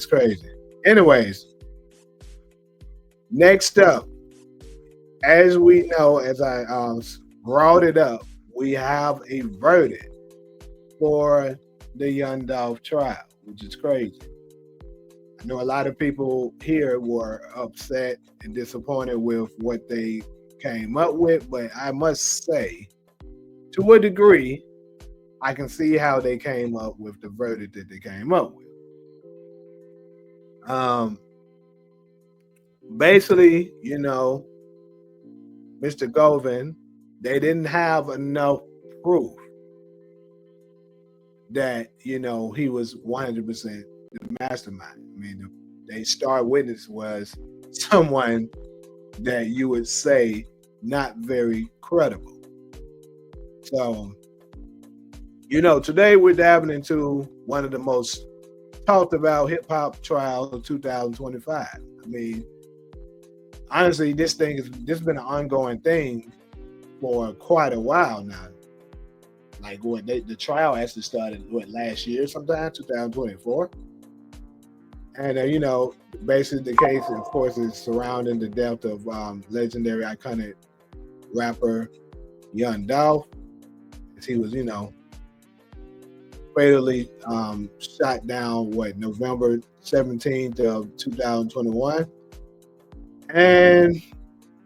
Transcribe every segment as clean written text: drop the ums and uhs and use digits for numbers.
It's crazy. Anyways, next up, as we know, as I brought it up, we have a verdict for the Young Dolph trial, which is crazy. I know a lot of people here were upset and disappointed with what they came up with, but I must say, to a degree, I can see how they came up with the verdict that they came up with. Um, Basically, Mr. Govan, they didn't have enough proof that he was 100% the mastermind. I mean, the star witness was someone that you would say not very credible. So, today we're diving into one of the most talked about hip hop trials of 2025. I mean, honestly, this has been an ongoing thing for quite a while now. Like the trial actually started last year, sometime 2024, and basically the case, of course, is surrounding the death of legendary, iconic rapper Young Dolph, as he was, fatally shot down November 17th of 2021, and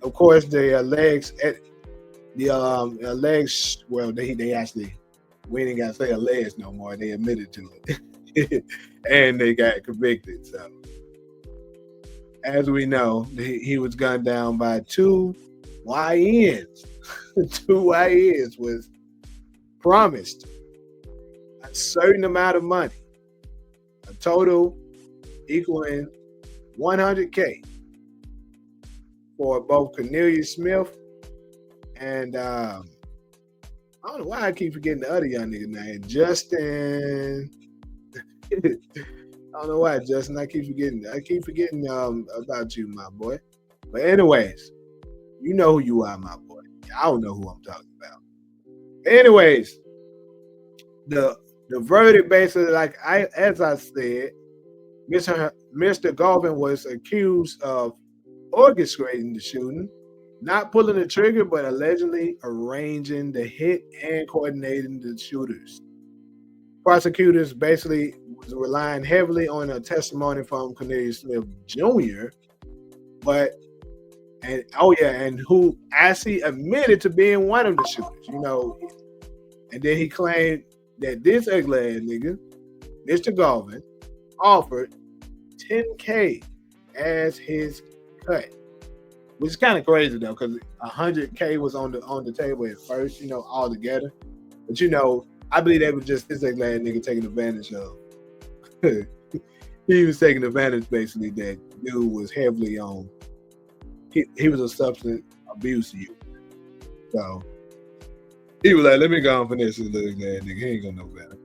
of course the alleged. Well, they actually, we ain't got to say alleged no more. They admitted to it, and they got convicted. So, as we know, he was gunned down by two YNs. Two YNs was promised a certain amount of money, a total equaling $100K for both Cornelius Smith. And I don't know why I keep forgetting the other young nigga name, Justin. I don't know why, Justin. I keep forgetting about you, my boy. But anyways, you know who you are, my boy. I don't know who I'm talking about. Anyways, the verdict basically, as I said, Mr. Govan was accused of orchestrating the shooting, not pulling the trigger, but allegedly arranging the hit and coordinating the shooters. Prosecutors basically was relying heavily on a testimony from Cornelius Smith Jr., and who actually admitted to being one of the shooters, and then he claimed that this ugly ass nigga, Mr. Govan, offered $10K as his cut. Which is kind of crazy though, because $100K was on the table at first, all together. But I believe they were just this ugly nigga taking advantage of. He was taking advantage basically that dude was heavily on. He was a substance abuse user, so he was like, "Let me go on finesse this little nigga. He ain't gonna know better."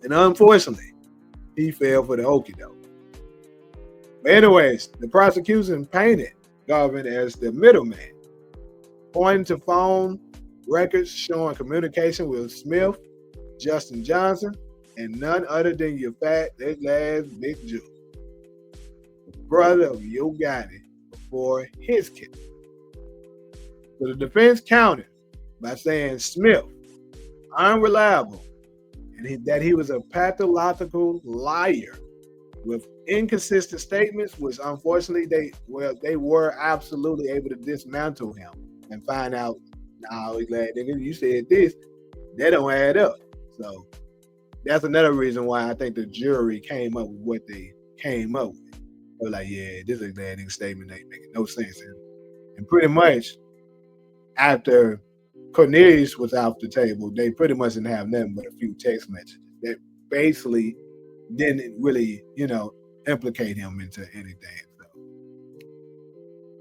And unfortunately, he fell for the okie doke. But anyways, the prosecution painted Govan as the middleman, pointing to phone records showing communication with Smith, Justin Johnson, and none other than your fat, ass Big Jew, the brother of Yo Gotti, before his kill. So the defense countered by saying Smith, unreliable, and that he was a pathological liar with inconsistent statements, which unfortunately they were absolutely able to dismantle him and find out, nigga, you said this, that don't add up. So that's another reason why I think the jury came up with what they came up with. They were like, yeah, this is a bad nigga statement, ain't making no sense. And pretty much after Cornelius was off the table, they pretty much didn't have nothing but a few text messages that basically didn't really, implicate him into anything. So,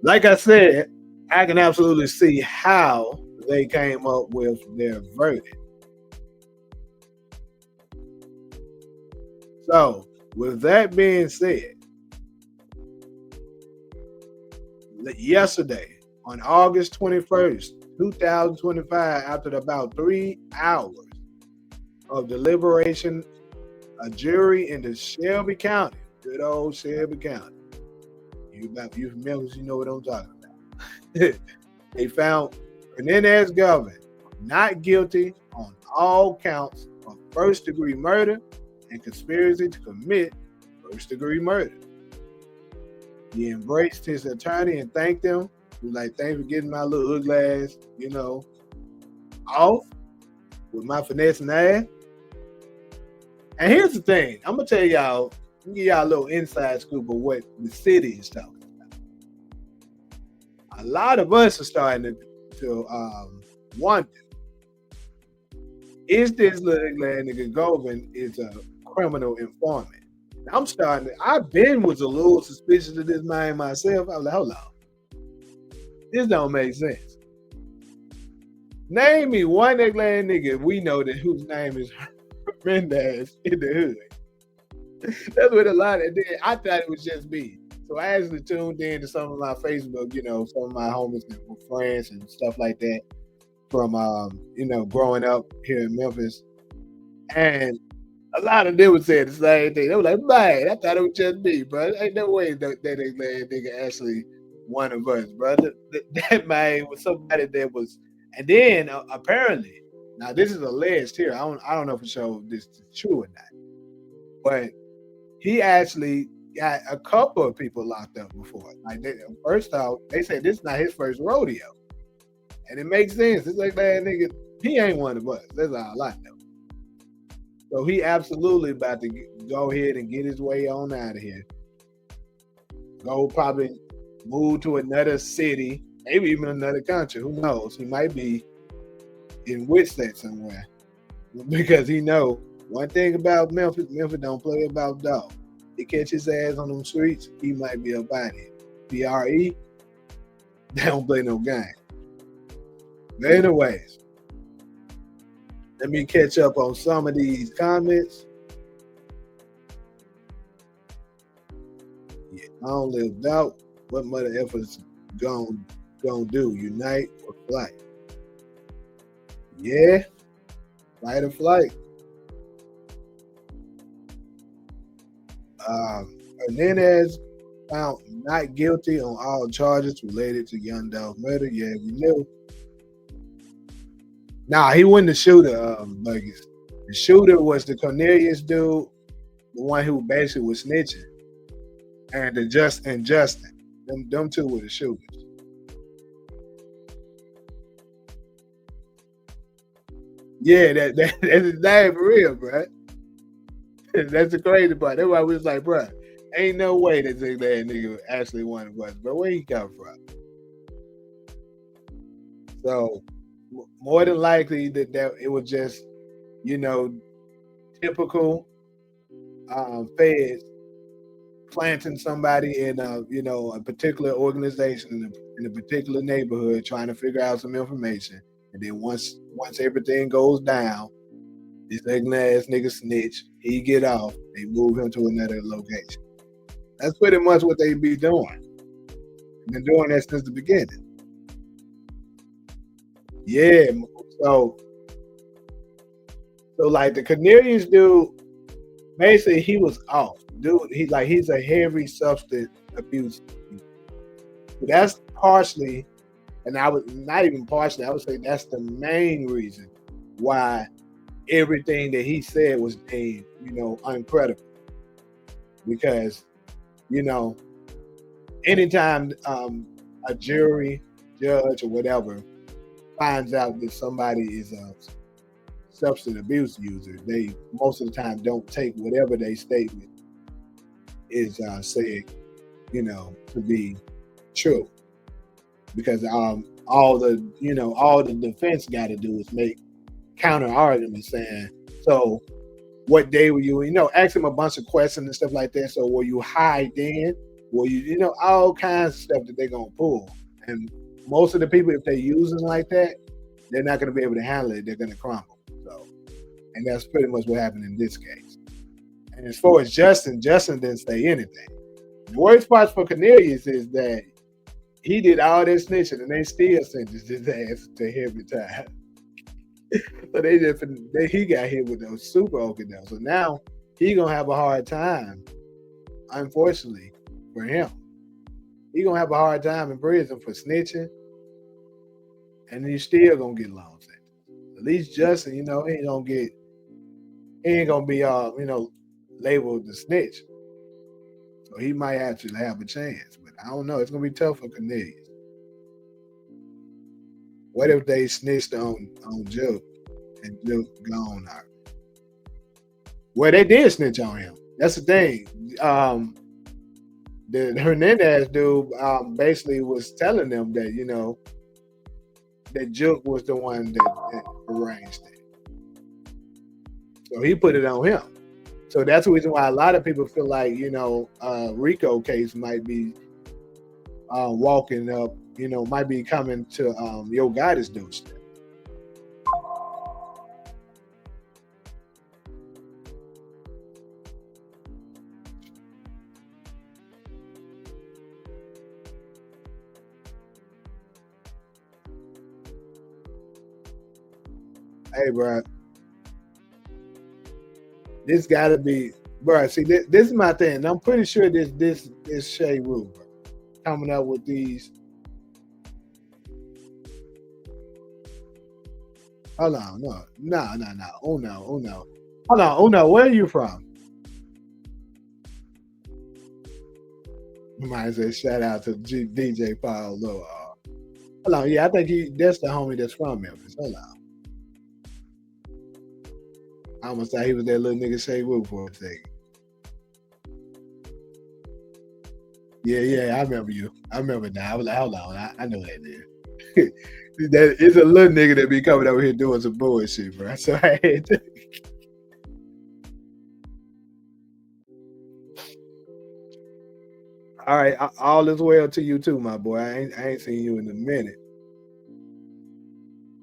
like I said, I can absolutely see how they came up with their verdict. So, with that being said, yesterday, on August 21st, 2025, after about 3 hours of deliberation, a jury in the Shelby County, good old Shelby County. You from Memphis, you know what I'm talking about. They found Hernandez Govan not guilty on all counts of first-degree murder and conspiracy to commit first-degree murder. He embraced his attorney and thanked them. He was like, "Thanks for getting my little ugly ass, off with my finessing ass." And here's the thing. I'm going to tell y'all, give y'all a little inside scoop of what the city is talking about. A lot of us are starting to wonder, is this little nigga Govan is a criminal informant? I've been was a little suspicious of this man myself. I was like, hold on. This don't make sense. Name me one nigga we know that whose name is Hernandez in the hood. That's what a lot of it. I thought it was just me. So I actually tuned in to some of my Facebook, some of my homies and friends and stuff like that from, growing up here in Memphis. And a lot of them would say the same thing. They were like, "Man, I thought it was just me, bro. Ain't no way that nigga actually one of us, bro." That man was somebody that was, and then apparently, now this is alleged here. I don't know for sure if this is true or not, but he actually got a couple of people locked up before. Like first off, they said this is not his first rodeo, and it makes sense. It's like, man, nigga, he ain't one of us. That's all I know. So he absolutely about to go ahead and get his way on out of here. Go probably move to another city, maybe even another country. Who knows? He might be in Whitstad somewhere. Because he know one thing about Memphis don't play about dog. He catch his ass on them streets, he might be up out here. PRE, they don't play no game. But anyways, let me catch up on some of these comments. Yeah, I don't live doubt. What mother efforts gonna do? Unite or flight? Yeah, fight or flight. Hernandez found not guilty on all charges related to Young Dolph murder. Yeah, we knew. Nah, he wasn't the shooter, Buggies. The shooter was the Cornelius dude, the one who basically was snitching. And Justin. Them two were the shooters. Yeah, that's his name for real, bro. That's the crazy part. That's why we was like, bro, ain't no way that nigga actually one of us, bro. Where he come from? So more than likely that it was just, typical feds planting somebody in a particular organization in a particular neighborhood, trying to figure out some information, and then once everything goes down, this ugly ass nigga snitch, he get off, they move him to another location. That's pretty much what they be doing. Been doing that since the beginning. Yeah, so like the Cornelius dude, basically he was off. Dude, he's a heavy substance abuse. That's partially, and I would not even partially, I would say that's the main reason why everything that he said was deemed, uncredible. Because, anytime a jury, judge, or whatever finds out that somebody is a substance abuse user, they most of the time don't take whatever they statement is said, to be true. Because all the defense got to do is make counter arguments saying, so what day were you, ask them a bunch of questions and stuff like that. So were you high then? Were you, all kinds of stuff that they're going to pull. And most of the people, if they use it like that, they're not going to be able to handle it. They're going to crumble. So, and that's pretty much what happened in this case. And as far as Justin didn't say anything. The worst part for Cornelius is that he did all this snitching and they still sentenced his ass to heavy time. So he got hit with those super okey-dokes. So now he gonna have a hard time, unfortunately, for him. He gonna have a hard time in prison for snitching, and he's still gonna get long sentence. At least Justin, he ain't gonna be labeled the snitch. So he might actually have a chance. But I don't know. It's gonna be tough for Cornelius. What if they snitched on Joe and Joe gone out? Well, they did snitch on him. That's the thing. The Hernandez dude basically was telling them that that Juke was the one that arranged it. So he put it on him. So that's the reason why a lot of people feel like Rico case might be walking up, might be coming to Yo Gotti's doorstep. Hey, bro, this gotta be, bro. See, this is my thing. And I'm pretty sure this Shea Rue, bro, coming up with these. Hold on, no. Oh no. Hold on, oh no. Where are you from? You might say shout out to DJ Paul Low. Hold on, yeah, I think that's the homie that's from Memphis. Hold on. I almost thought he was that little nigga Shea Rue for a second. Yeah, I remember you. I remember now. I was like, hold on, I know that nigga. That is a little nigga that be coming over here doing some bullshit, bro. So I had to. All right, all is well to you too, my boy. I ain't seen you in a minute.